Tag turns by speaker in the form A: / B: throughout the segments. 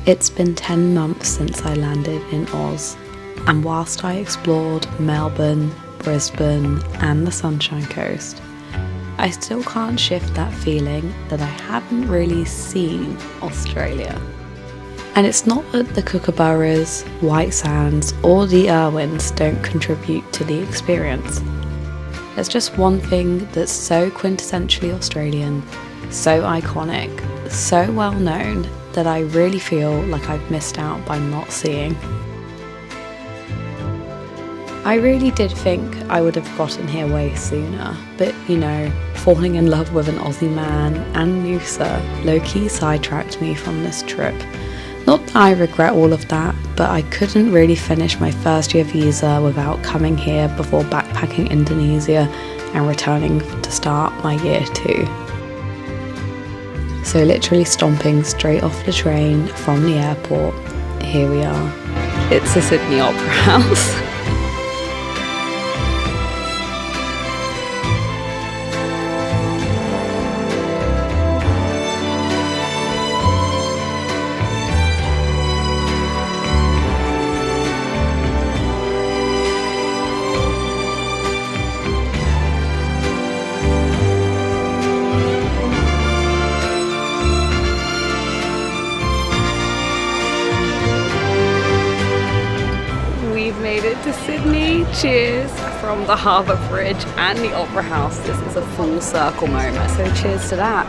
A: It's been 10 months since I landed in Oz, and whilst I explored Melbourne, Brisbane and the Sunshine Coast, I still can't shift that feeling that I haven't really seen Australia. And it's not that the Kookaburras, White Sands or the Irwins don't contribute to the experience. There's just one thing that's so quintessentially Australian, so iconic, so well known, that I really feel like I've missed out by not seeing. I really did think I would have gotten here way sooner, but you know, falling in love with an Aussie man and Noosa low-key sidetracked me from this trip. Not that I regret all of that, but I couldn't really finish my first year visa without coming here before backpacking Indonesia and returning to start my year 2. So literally stomping straight off the train from the airport, here we are. It's the Sydney Opera House. To Sydney, cheers from the Harbour Bridge and the Opera House. This is a full circle moment, so cheers to that.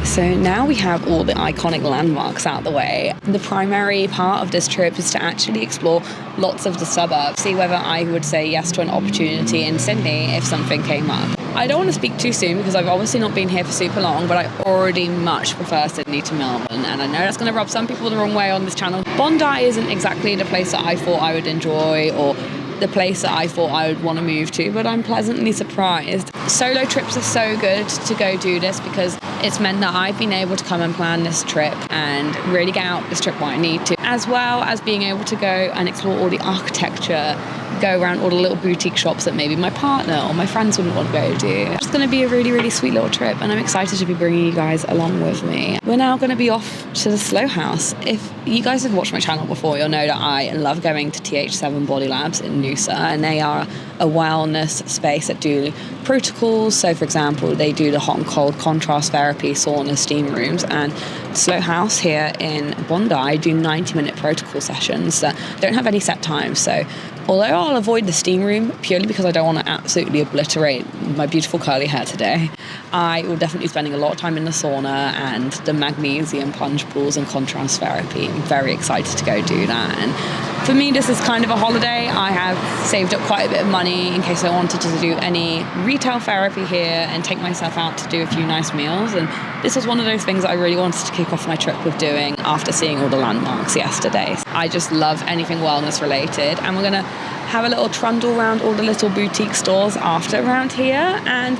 A: So now we have all the iconic landmarks out the way. The primary part of this trip is to actually explore lots of the suburbs, see whether I would say yes to an opportunity in Sydney if something came up. I don't want to speak too soon because I've obviously not been here for super long, but I already much prefer Sydney to Melbourne, and I know that's going to rub some people the wrong way on this channel. Bondi isn't exactly the place that I thought I would enjoy or the place that I thought I would want to move to, but I'm pleasantly surprised. Solo trips are so good to go do this because it's meant that I've been able to come and plan this trip and really get out this trip what I need to, as well as being able to go and explore all the architecture, go around all the little boutique shops that maybe my partner or my friends wouldn't want to go to. It's going to be a really, really sweet little trip, and I'm excited to be bringing you guys along with me. We're now going to be off to the Slow House. If you guys have watched my channel before, you'll know that I love going to TH7 Body Labs in Noosa, and they are a wellness space that do protocols. So for example, they do the hot and cold contrast therapy, sauna, steam rooms, and Slow House here in Bondi do 90-minute protocol sessions that don't have any set times. So although I'll avoid the steam room purely because I don't want to absolutely obliterate my beautiful curly hair today, I will definitely be spending a lot of time in the sauna and the magnesium plunge pools and contrast therapy. I'm very excited to go do that. And for me, this is kind of a holiday. I have saved up quite a bit of money in case I wanted to do any retail therapy here and take myself out to do a few nice meals. And this was one of those things that I really wanted to kick off my trip with doing after seeing all the landmarks yesterday. I just love anything wellness related, and we're going to have a little trundle around all the little boutique stores after around here and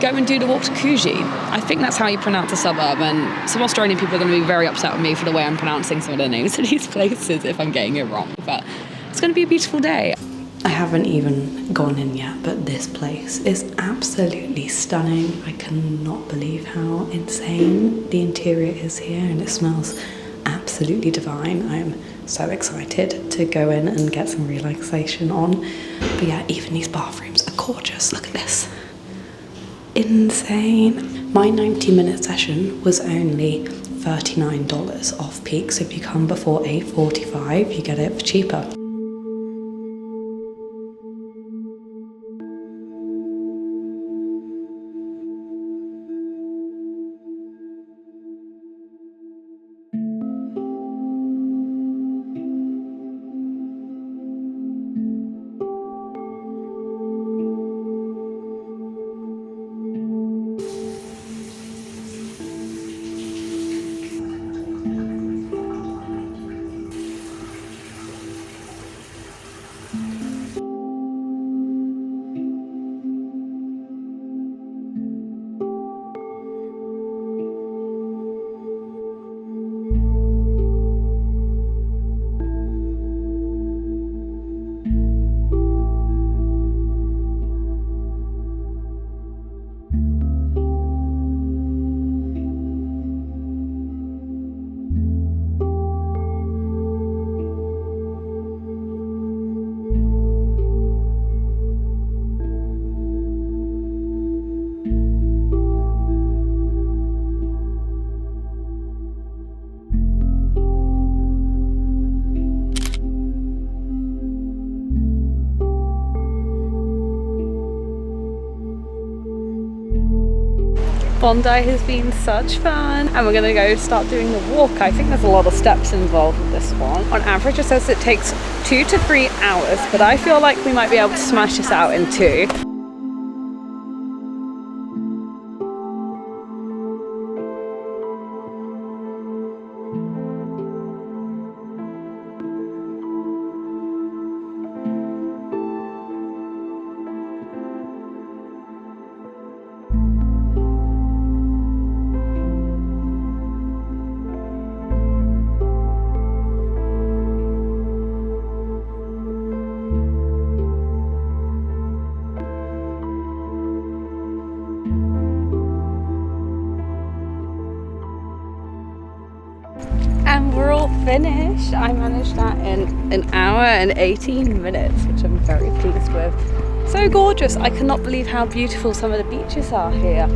A: go and do the walk to Coogee. I think that's how you pronounce a suburb, and some Australian people are going to be very upset with me for the way I'm pronouncing some of the names of these places if I'm getting it wrong, but it's going to be a beautiful day. I haven't even gone in yet, but this place is absolutely stunning. I cannot believe how insane the interior is here, and it smells absolutely divine. I'm so excited to go in and get some relaxation on. But yeah, even these bathrooms are gorgeous. Look at this. Insane. My 90-minute session was only $39 off peak, so if you come before 8:45 you get it for cheaper. Bondi has been such fun, and we're gonna go start doing the walk. I think there's a lot of steps involved with this one. On average it says it takes 2 to 3 hours, but I feel like we might be able to smash this out in 2. And we're all finished. I managed that in 1 hour and 18 minutes, which I'm very pleased with. So gorgeous. I cannot believe how beautiful some of the beaches are here.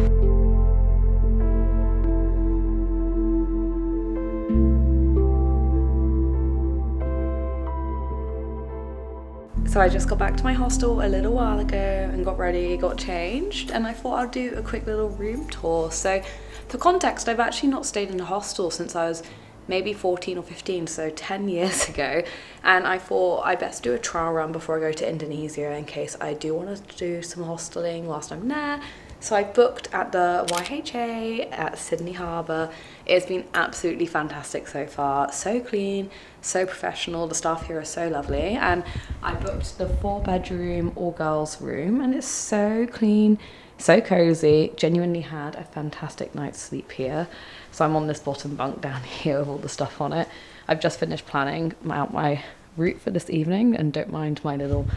A: So I just got back to my hostel a little while ago and got ready, got changed, and I thought I'd do a quick little room tour. So for context, I've actually not stayed in a hostel since I was maybe 14 or 15, so 10 years ago, and I thought I best do a trial run before I go to Indonesia in case I do want to do some hosteling whilst I'm there. So I booked at the YHA at Sydney Harbour. It's been absolutely fantastic so far. So clean, so professional. The staff here are so lovely. And I booked the 4-bedroom all-girls room, and it's so clean, so cozy. Genuinely had a fantastic night's sleep here. So I'm on this bottom bunk down here with all the stuff on it. I've just finished planning out my route for this evening, and don't mind my little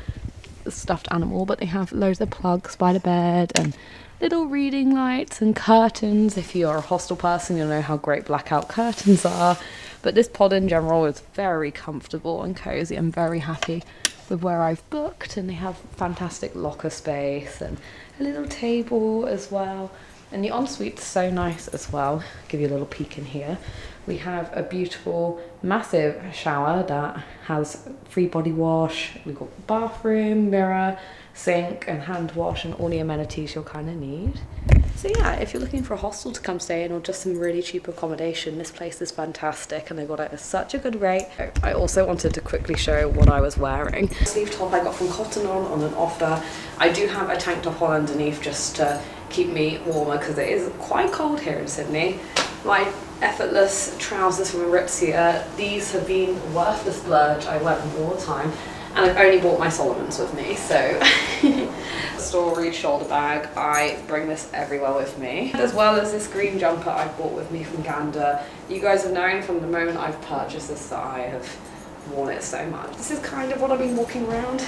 A: stuffed animal, but they have loads of plugs by the bed and little reading lights and curtains. If you're a hostel person, you'll know how great blackout curtains are. But this pod in general is very comfortable and cozy. I'm very happy with where I've booked, and they have fantastic locker space and a little table as well. And the ensuite's so nice as well. Give you a little peek in here. We have a beautiful, massive shower that has free body wash. We've got bathroom, mirror, sink and hand wash, and all the amenities you'll kind of need. So yeah, if you're looking for a hostel to come stay in or just some really cheap accommodation, this place is fantastic and they got it at such a good rate. I also wanted to quickly show what I was wearing. Sleeve top I got from Cotton on an offer. I do have a tank top on underneath just to keep me warmer because it is quite cold here in Sydney. My effortless trousers from Aritzia, these have been worth the splurge. I wear them all the time. And I've only brought my Solomons with me, so Story shoulder bag, I bring this everywhere with me. As well as this green jumper I bought with me from Gander. You guys have known from the moment I've purchased this that I have worn it so much. This is kind of what I've been walking around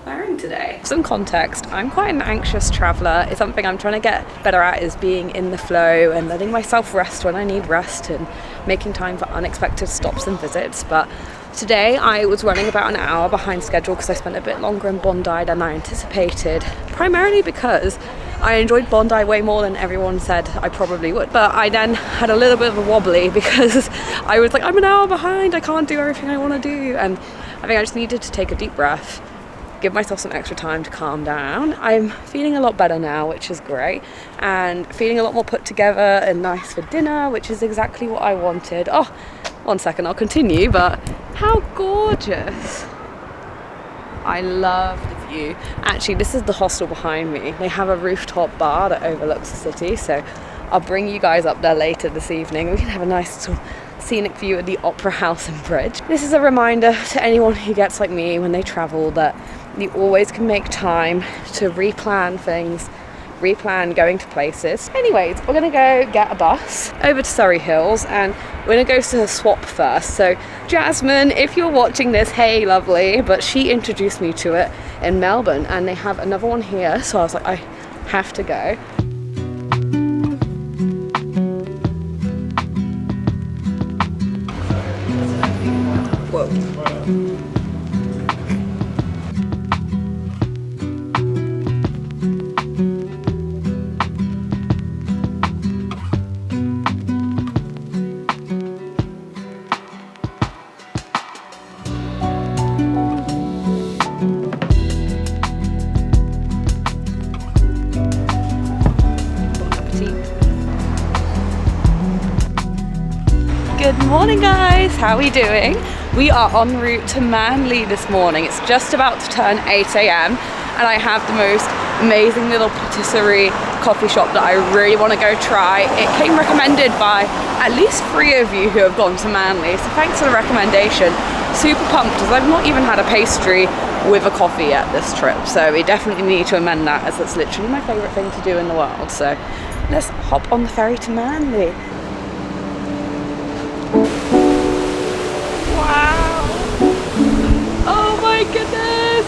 A: wearing today. Some context, I'm quite an anxious traveller. It's something I'm trying to get better at, is being in the flow and letting myself rest when I need rest and making time for unexpected stops and visits. But today I was running about an hour behind schedule because I spent a bit longer in Bondi than I anticipated, primarily because I enjoyed Bondi way more than everyone said I probably would. But I then had a little bit of a wobbly because I was like, I'm an hour behind, I can't do everything I want to do. And I think I just needed to take a deep breath, give myself some extra time to calm down. I'm feeling a lot better now, which is great, and feeling a lot more put together and nice for dinner, which is exactly what I wanted. Oh, one second, I'll continue, but how gorgeous. I love the view. Actually, this is the hostel behind me. They have a rooftop bar that overlooks the city, so I'll bring you guys up there later this evening. We can have a nice sort of scenic view of the Opera House and Bridge. This is a reminder to anyone who gets like me when they travel that you always can make time to replan things, replan going to places. Anyways, we're gonna go get a bus over to Surrey Hills and we're gonna go to a swap first. So Jasmine, if you're watching this, hey lovely, but she introduced me to it in Melbourne and they have another one here, so I was like, I have to go. Whoa. Good morning guys, how are we doing? We are en route to Manly this morning. It's just about to turn 8 AM and I have the most amazing little patisserie coffee shop that I really want to go try. It came recommended by at least 3 of you who have gone to Manly, so thanks for the recommendation. Super pumped as I've not even had a pastry with a coffee yet this trip, so we definitely need to amend that as that's literally my favourite thing to do in the world. So let's hop on the ferry to Manly. Wow! Oh my goodness!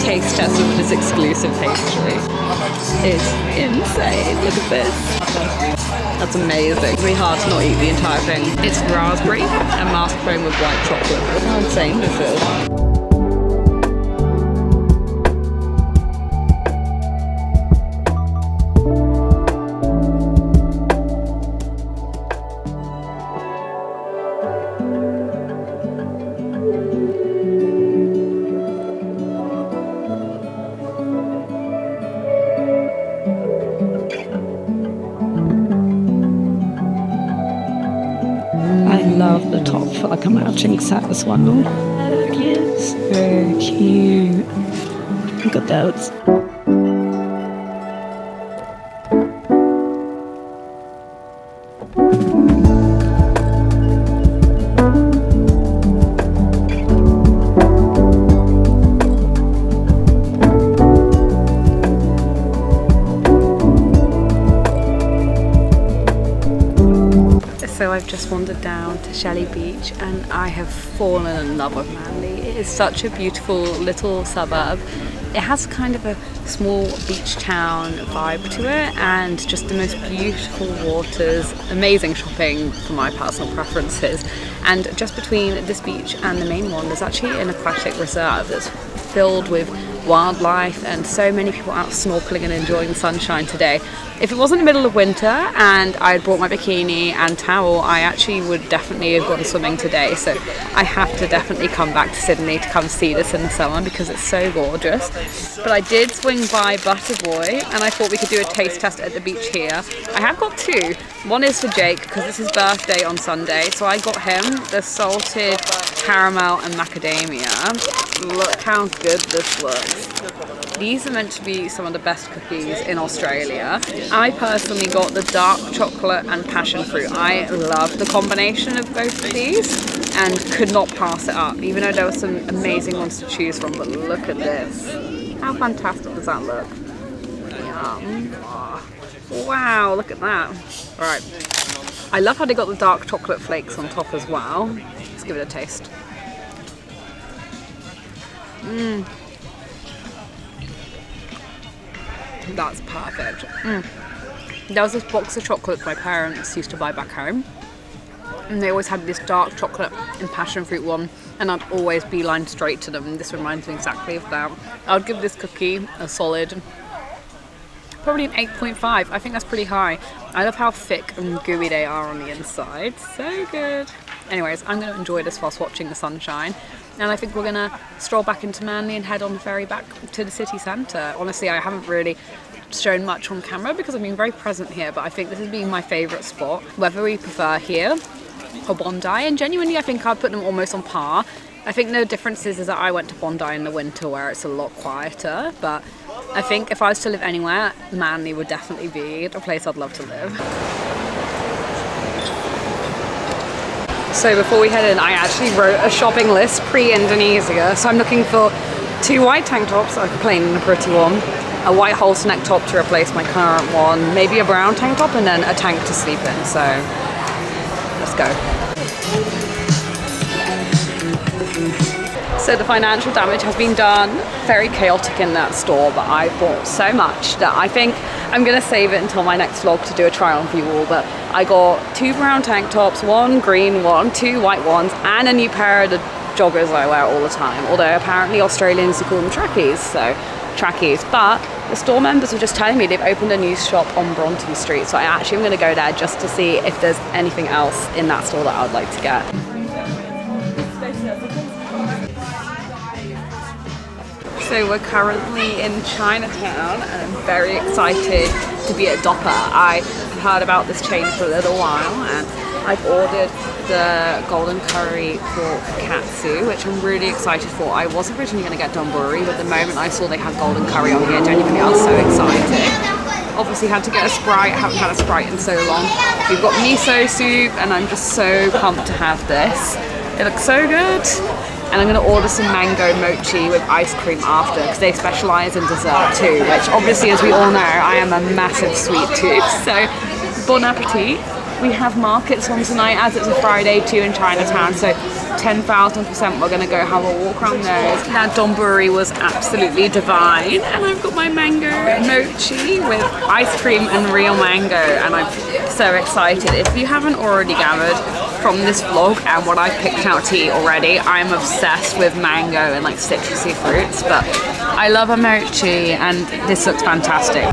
A: Taste test of this exclusive pastry. It's insane. Look at this. That's amazing. It's really hard to not eat the entire thing. It's raspberry and mascarpone with white chocolate. Look how insane this is. I love the top for like a matching set as well. It's so cute. Look at those. So I've just wandered down to Shelly Beach and I have fallen in love with Manly. It is such a beautiful little suburb. It has kind of a small beach town vibe to it and just the most beautiful waters, amazing shopping for my personal preferences. And just between this beach and the main one, there's actually an aquatic reserve that's filled with wildlife and so many people out snorkeling and enjoying the sunshine today. If it wasn't the middle of winter and I had brought my bikini and towel, I actually would definitely have gone swimming today. So I have to definitely come back to Sydney to come see this in the summer because it's so gorgeous. But I did swing by Butterboy and I thought we could do a taste test at the beach here. I have got 2. One is for Jake because it's his birthday on Sunday. So I got him the salted caramel and macadamia. Look how good this looks. These are meant to be some of the best cookies in Australia. I personally got the dark chocolate and passion fruit. I love the combination of both of these and could not pass it up, even though there were some amazing ones to choose from. But look at this. How fantastic does that look? Yum. Oh, wow, look at that. All right. I love how they got the dark chocolate flakes on top as well. Let's give it a taste. Mmm. That's perfect. There was this box of chocolates my parents used to buy back home and they always had this dark chocolate and passion fruit one and I'd always beeline straight to them and this reminds me exactly of that. I would give this cookie a solid, probably an 8.5. I think that's pretty high. I love how thick and gooey they are on the inside. So good. Anyways, I'm going to enjoy this whilst watching the sunshine. And I think we're going to stroll back into Manly and head on the ferry back to the city centre. Honestly, I haven't really shown much on camera because I've been very present here, but I think this has been my favourite spot. Whether we prefer here or Bondi, and genuinely I think I'd put them almost on par. I think the difference is that I went to Bondi in the winter where it's a lot quieter, but I think if I was to live anywhere, Manly would definitely be the place I'd love to live. So before we head in, I actually wrote a shopping list pre-Indonesia. So I'm looking for 2 white tank tops, like a plain and a pretty one, a white halter neck top to replace my current one, maybe a brown tank top, and then a tank to sleep in. So let's go. So the financial damage has been done. Very chaotic in that store, but I bought so much that I think I'm gonna save it until my next vlog to do a try on for you all. But I got 2 brown tank tops, 1 green one, 2 white ones, and a new pair of the joggers I wear all the time, although apparently Australians call them trackies, so trackies. But the store members were just telling me they've opened a new shop on Bronte Street, so I actually am going to go there just to see if there's anything else in that store that I would like to get. So we're currently in Chinatown and I'm very excited to be at Dopa. I heard about this chain for a little while and I've ordered the golden curry pork katsu, which I'm really excited for. I was originally going to get donburi, but the moment I saw they had golden curry on here, genuinely I was so excited. Obviously had to get a Sprite, I haven't had a Sprite in so long. We've got miso soup and I'm just so pumped to have this. It looks so good. And I'm going to order some mango mochi with ice cream after because they specialise in dessert too, which obviously, as we all know, I am a massive sweet tooth. So, bon appetit. We have markets on tonight as it's a Friday too in Chinatown, so 10,000% we're going to go have a walk around those. That donburi was absolutely divine, and I've got my mango mochi with ice cream and real mango, and I'm so excited. If you haven't already gathered from this vlog and what I've picked out to eat already, I'm obsessed with mango and like citrusy fruits, but I love a mochi and this looks fantastic.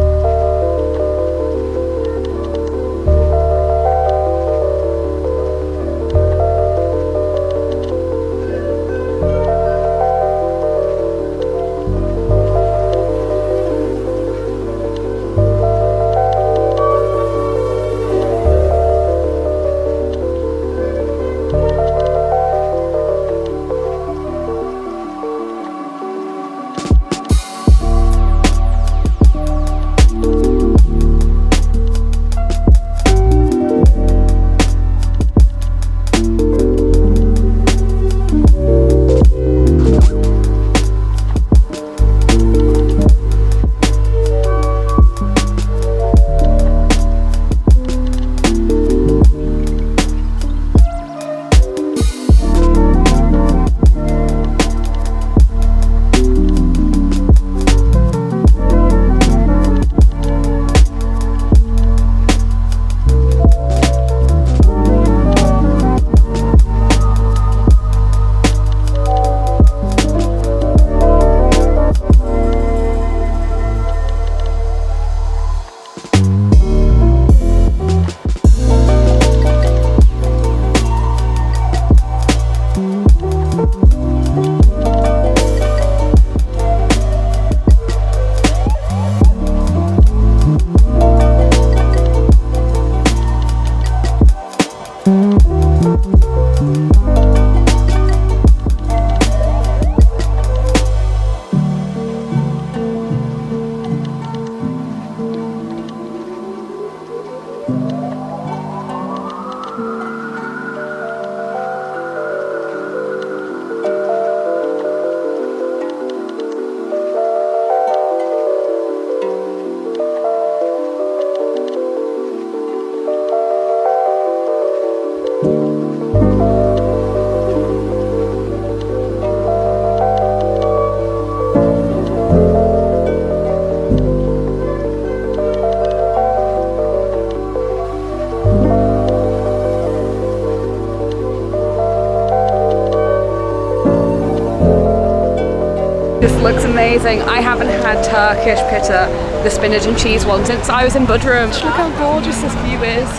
A: This looks amazing. I haven't had Turkish pitta, the spinach and cheese one, since I was in Bodrum. Look how gorgeous this view is.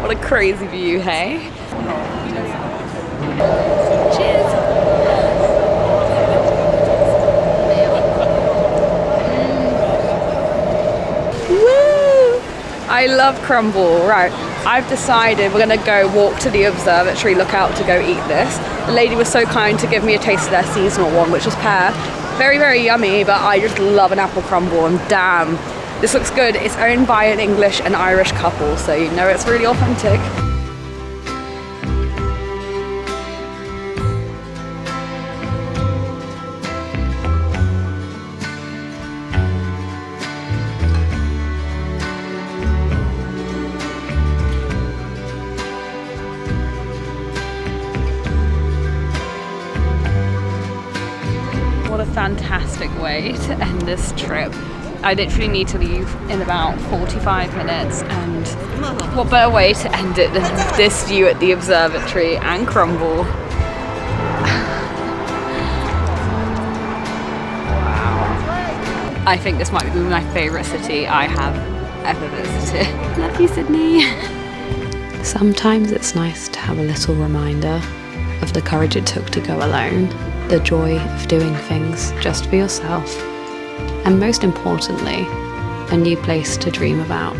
A: What a crazy view, hey? Cheers. Woo! I love crumble. Right, I've decided we're gonna go walk to the observatory, look out to go eat this. The lady was so kind to give me a taste of their seasonal one, which was pear. Very, very yummy, but I just love an apple crumble, and damn, this looks good. It's owned by an English and Irish couple, so you know it's really authentic. What a fantastic way to end this trip. I literally need to leave in about 45 minutes, and what better way to end it than this view at the observatory and crumble. Wow. I think this might be my favourite city I have ever visited. Love you, Sydney. Sometimes it's nice to have a little reminder of the courage it took to go alone, the joy of doing things just for yourself, and most importantly, a new place to dream about.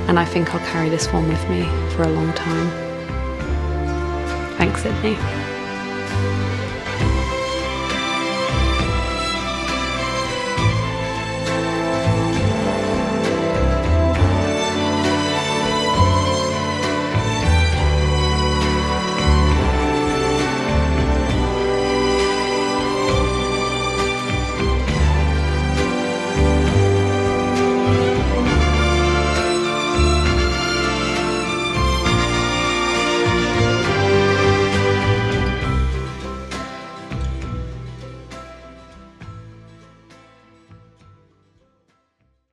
A: And I think I'll carry this one with me for a long time. Thanks, Sydney.